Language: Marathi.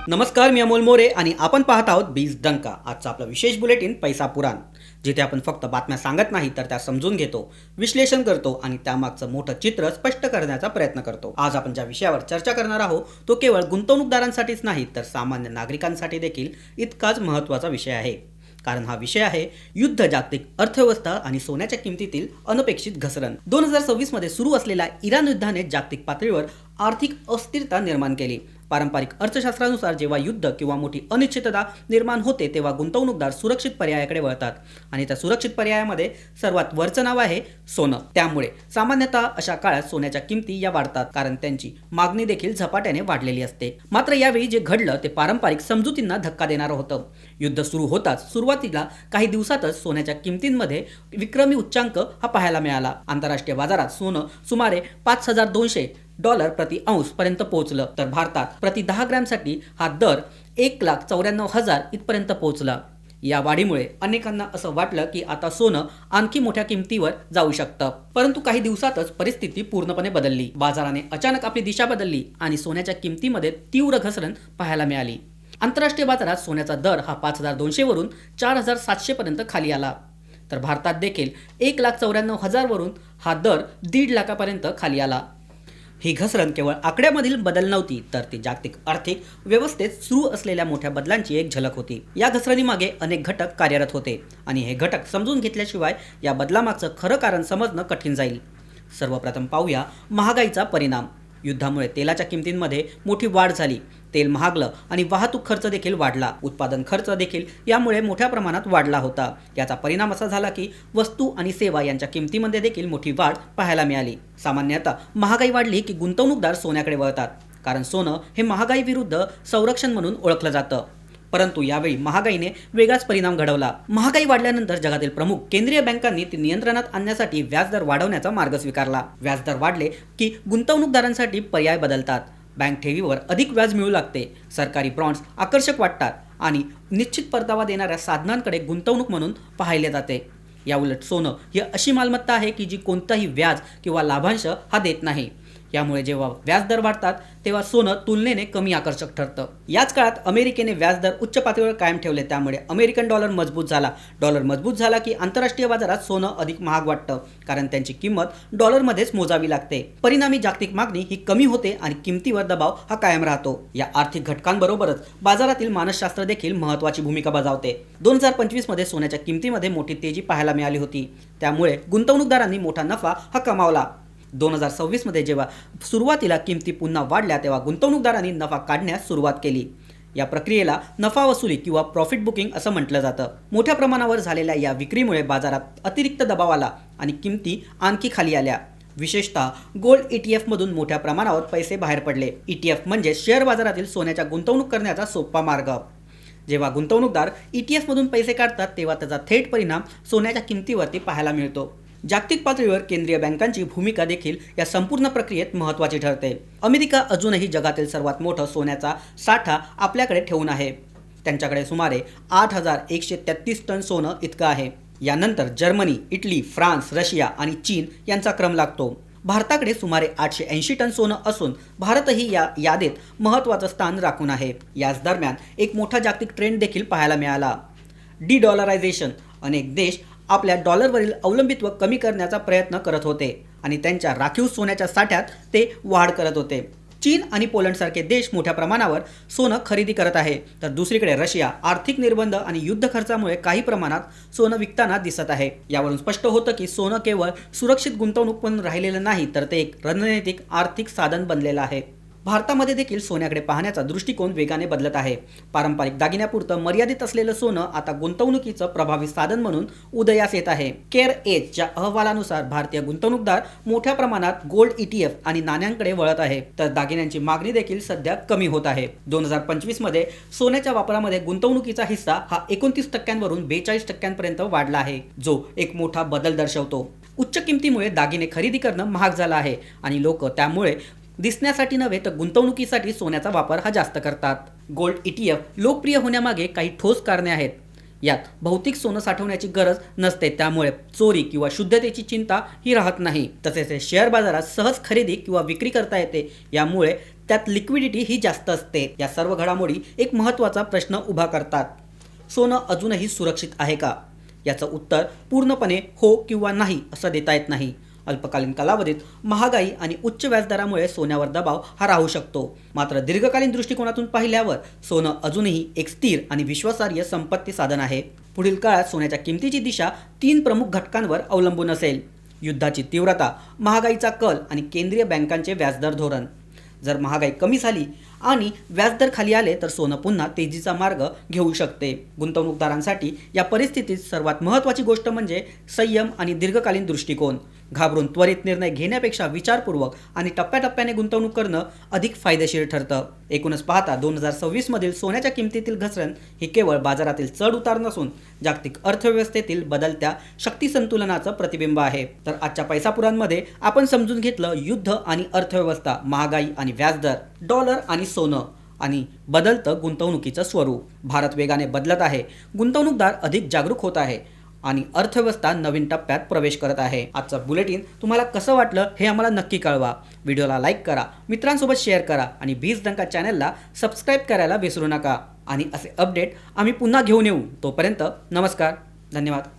नमस्कार, मी अमोल मोरे आणि आपण पाहत आहोत बीज डंका. आजचा आपला विशेष बुलेटिन पैसा पुराण, जिथे आपण फक्त बातम्या सांगत नाही तर त्या समजून घेतो, विश्लेषण करतो आणि त्यामागचं मोठं चित्र स्पष्ट करण्याचा प्रयत्न करतो. आज आपण ज्या विषयावर चर्चा करणार आहोत तो केवळ गुंतवणूकदारांसाठीच नाही तर सामान्य नागरिकांसाठी देखील इतकाच महत्त्वाचा विषय आहे. कारण हा विषय आहे युद्ध, जागतिक अर्थव्यवस्था आणि सोन्याच्या किमतीतील अनपेक्षित घसरण. 2026 मध्ये सुरू असलेल्या इराण युद्धाने जागतिक पातळीवर आर्थिक अस्थिरता निर्माण केली. पारंपरिक अर्थशास्त्रानुसार जेव्हा युद्ध किंवा मोठी अनिश्चितता निर्माण होते तेव्हा गुंतवणूकदार सुरक्षित पर्यायाकडे वळतात आणि त्या सुरक्षित पर्यायामध्ये सर्वात वरचं नाव आहे सोनं. त्यामुळे सामान्यतः अशा काळात सोन्याच्या किमती या वाढतात, कारण त्यांची मागणी देखील झपाट्याने वाढलेली असते. मात्र यावेळी जे घडलं ते पारंपरिक समजुतींना धक्का देणारं होतं. युद्ध सुरू होताच सुरुवातीला काही दिवसातच सोन्याच्या किमतींमध्ये विक्रमी उच्चांक हा पाहायला मिळाला. आंतरराष्ट्रीय बाजारात सोनं सुमारे $5,200 प्रति अंश पर्यंत पोहोचलं, तर भारतात प्रति 10 ग्रॅमसाठी हा दर 1,94,000 इथपर्यंत पोहोचला. या वाढीमुळे अनेकांना असं वाटलं की आता सोनं आणखी मोठ्या किमतीवर जाऊ शकतं. परंतु काही दिवसातच परिस्थिती पूर्णपणे बदलली. बाजाराने अचानक आपली दिशा बदलली आणि सोन्याच्या किमतीमध्ये तीव्र घसरण पाहायला मिळाली. आंतरराष्ट्रीय बाजारात सोन्याचा दर हा 5,200 वरून 4,700 पर्यंत खाली आला, तर भारतात देखील 1,94,000 वरून हा दर 1.5 लाखापर्यंत खाली आला. ही घसरण केवळ आकड्यामधील बदल नव्हती, तर ती जागतिक आर्थिक व्यवस्थेत सुरू असलेल्या मोठ्या बदलांची एक झलक होती. या घसरणीमागे अनेक घटक कार्यरत होते आणि हे घटक समजून घेतल्याशिवाय या बदलामागचं खरं कारण समजणं कठीण जाईल. सर्वप्रथम पाहूया महागाईचा परिणाम. युद्धामुळे तेलाच्या किमतींमध्ये मोठी वाढ झाली. तेल महागलं आणि वाहतूक खर्च देखील वाढला. उत्पादन खर्च देखील यामुळे मोठ्या प्रमाणात वाढला होता. याचा परिणाम असा झाला की वस्तू आणि सेवा यांच्या किमतीमध्ये देखील मोठी वाढ पाहायला मिळाली. सामान्यतः महागाई वाढली की गुंतवणूकदार सोन्याकडे वळतात, कारण सोनं हे महागाई विरुद्ध संरक्षण म्हणून ओळखलं जातं. परंतु यावेळी महागाईने वेगळाच परिणाम घडवला. महागाई वाढल्यानंतर जगातील प्रमुख केंद्रीय बँकांनी ती नियंत्रणात आणण्यासाठी व्याजदर वाढवण्याचा मार्ग स्वीकारला. व्याजदर वाढले की गुंतवणूकदारांसाठी पर्याय बदलतात. बँक ठेवीवर अधिक व्याज मिळू लागते, सरकारी बॉन्ड्स आकर्षक वाटतात आणि निश्चित परतावा देणाऱ्या साधनांकडे गुंतवणूक म्हणून पाहिले जाते. याउलट सोनं ही अशी मालमत्ता आहे की जी कोणताही व्याज किंवा लाभांश हा देत नाही. यामुळे जेव्हा व्याजदर वाढतात तेव्हा सोनं तुलनेने कमी आकर्षक ठरतं. याच काळात अमेरिकेने व्याजदर उच्च पातळीवर कायम ठेवले, त्यामुळे अमेरिकन डॉलर मजबूत झाला. डॉलर मजबूत झाला की आंतरराष्ट्रीय बाजारात सोनं अधिक महाग वाटतं, कारण त्यांची किंमत डॉलरमध्येच मोजावी लागते. परिणामी जागतिक मागणी ही कमी होते आणि किमतीवर दबाव हा कायम राहतो. या आर्थिक घटकांबरोबरच बाजारातील मानसशास्त्र देखील महत्त्वाची भूमिका बजावते. 2025 मध्ये सोन्याच्या किमतीमध्ये मोठी तेजी पाहायला मिळाली होती, त्यामुळे गुंतवणूकदारांनी मोठा नफा हा कमावला. 2026 मध्ये जेव्हा सुरुवातीला किमती पुन्हा वाढल्या तेव्हा गुंतवणूकदारांनी नफा काढण्यास सुरुवात केली. या प्रक्रियेला नफा वसुली किंवा प्रॉफिट बुकिंग असं म्हटलं जातं. मोठ्या प्रमाणावर झालेल्या या विक्रीमुळे बाजारात अतिरिक्त दबाव आला आणि किमती आणखी खाली आल्या. विशेषतः गोल्ड ETF मधून मोठ्या प्रमाणावर पैसे बाहेर पडले. ETF म्हणजे शेअर बाजारातील सोन्याच्या गुंतवणूक करण्याचा सोपा मार्ग. जेव्हा गुंतवणूकदार ETF मधून पैसे काढतात तेव्हा त्याचा थेट परिणाम सोन्याच्या किमतीवरती पाहायला मिळतो. जागतिक पातळीवर केंद्रीय बँकांची भूमिका देखील या संपूर्ण प्रक्रियेत महत्त्वाची ठरते. अमेरिका अजूनही जगातील सर्वात मोठा सोन्याचा साठा आपल्याकडे ठेवून आहे. त्यांच्याकडे सुमारे 8,133 टन सोनं इतकं आहे. यानंतर जर्मनी, इटली, फ्रान्स, रशिया आणि चीन यांचा क्रम लागतो. भारताकडे सुमारे 880 टन सोनं असून भारतही या यादीत महत्त्वाचं स्थान राखून आहे. याच दरम्यान एक मोठा जागतिक ट्रेंड देखील पाहायला मिळाला, डी-डॉलरायझेशन. अनेक देश आपल्या डॉलरवरील अवलंबित्व कमी करण्याचा प्रयत्न करत होते आणि त्यांच्या राखीव सोन्याच्या साठ्यात ते वाढ करत होते. चीन आणि पोलंडसारखे देश मोठ्या प्रमाणावर सोनं खरेदी करत आहे, तर दुसरीकडे रशिया आर्थिक निर्बंध आणि युद्ध खर्चामुळे काही प्रमाणात सोनं विकताना दिसत आहे. यावरून स्पष्ट होतं की सोनं केवळ सुरक्षित गुंतवणूक पण राहिलेलं नाही, तर ते एक रणनीतिक आर्थिक साधन बनलेलं आहे. भारतामध्ये देखील सोन्याकडे पाहण्याचा दृष्टिकोन वेगाने बदलत आहे. पारंपरिक दागिन्यापुरतं मर्यादित असलेलं सोनं आता गुंतवणुकीचं प्रभावी साधन म्हणून उदयास येत आहे. केअर एजच्या अहवालानुसार भारतीय गुंतवणूकदार मोठ्या प्रमाणात गोल्ड ETF आणि नाण्यांकडे वळत आहे, तर दागिन्यांची मागणी देखील सध्या कमी होत आहे. 2025 मध्ये सोन्याच्या वापरामध्ये गुंतवणुकीचा हिस्सा हा 29% वरून 42% पर्यंत वाढला आहे, जो एक मोठा बदल दर्शवतो. उच्च किमतीमुळे दागिने खरेदी करणं महाग झालं आहे आणि लोक त्यामुळे दिसण्यासाठी नव्हे तर गुंतवणुकीसाठी सोन्याचा वापर हा जास्त करतात. गोल्ड ETF लोकप्रिय होण्यामागे काही ठोस कारणे आहेत. यात भौतिक सोनं साठवण्याची गरज नसते, त्यामुळे चोरी किंवा शुद्धतेची चिंता ही राहत नाही. तसेच शेअर बाजारात सहज खरेदी किंवा विक्री करता येते, यामुळे त्यात लिक्विडिटी ही जास्त असते. या सर्व घडामोडी एक महत्त्वाचा प्रश्न उभा करतात. सोनं अजूनही सुरक्षित आहे का? याचं उत्तर पूर्णपणे हो किंवा नाही असं देता येत नाही. अल्पकालीन कालावधीत महागाई आणि उच्च व्याजदरामुळे सोन्यावर दबाव हा राहू शकतो. मात्र दीर्घकालीन दृष्टिकोनातून पाहिल्यावर सोनं अजूनही एक स्थिर आणि विश्वासार्ह संपत्ती साधन आहे. पुढील काळात सोन्याच्या किमतीची दिशा 3 प्रमुख घटकांवर अवलंबून असेल: युद्धाची तीव्रता, महागाईचा कल आणि केंद्रीय बँकांचे व्याजदर धोरण. जर महागाई कमी झाली आणि व्याजदर खाली आले तर सोनं पुन्हा तेजीचा मार्ग घेऊ शकते. गुंतवणूकदारांसाठी या परिस्थितीत सर्वात महत्त्वाची गोष्ट म्हणजे संयम आणि दीर्घकालीन दृष्टिकोन. घाबरून त्वरित निर्णय घेण्यापेक्षा विचारपूर्वक आणि टप्प्याटप्प्याने गुंतवणूक करणं अधिक फायदेशीर ठरतं. एकूणच पाहता 2026 मधील सोन्याच्या किमतीतील घसरण ही केवळ बाजारातील चढ उतार नसून जागतिक अर्थव्यवस्थेतील बदलत्या शक्ती संतुलनाचं प्रतिबिंब आहे. तर आजच्या पैसापुरांमध्ये आपण समजून घेतलं युद्ध आणि अर्थव्यवस्था, महागाई आणि व्याजदर, डॉलर आणि सोनं आणि बदलतं गुंतवणुकीचं स्वरूप. भारत वेगाने बदलत आहे, गुंतवणूकदार अधिक जागरूक होत आहे आणि अर्थव्यवस्था नवीन टप्प्यात प्रवेश करत आहे. आजचं बुलेटिन तुम्हाला कसं वाटलं हे आम्हाला नक्की कळवा. व्हिडिओला लाईक करा, मित्रांसोबत शेअर करा आणि 20 डंका चॅनलला सबस्क्राईब करायला विसरू नका. आणि असे अपडेट आम्ही पुन्हा घेऊन येऊ. तोपर्यंत नमस्कार, धन्यवाद.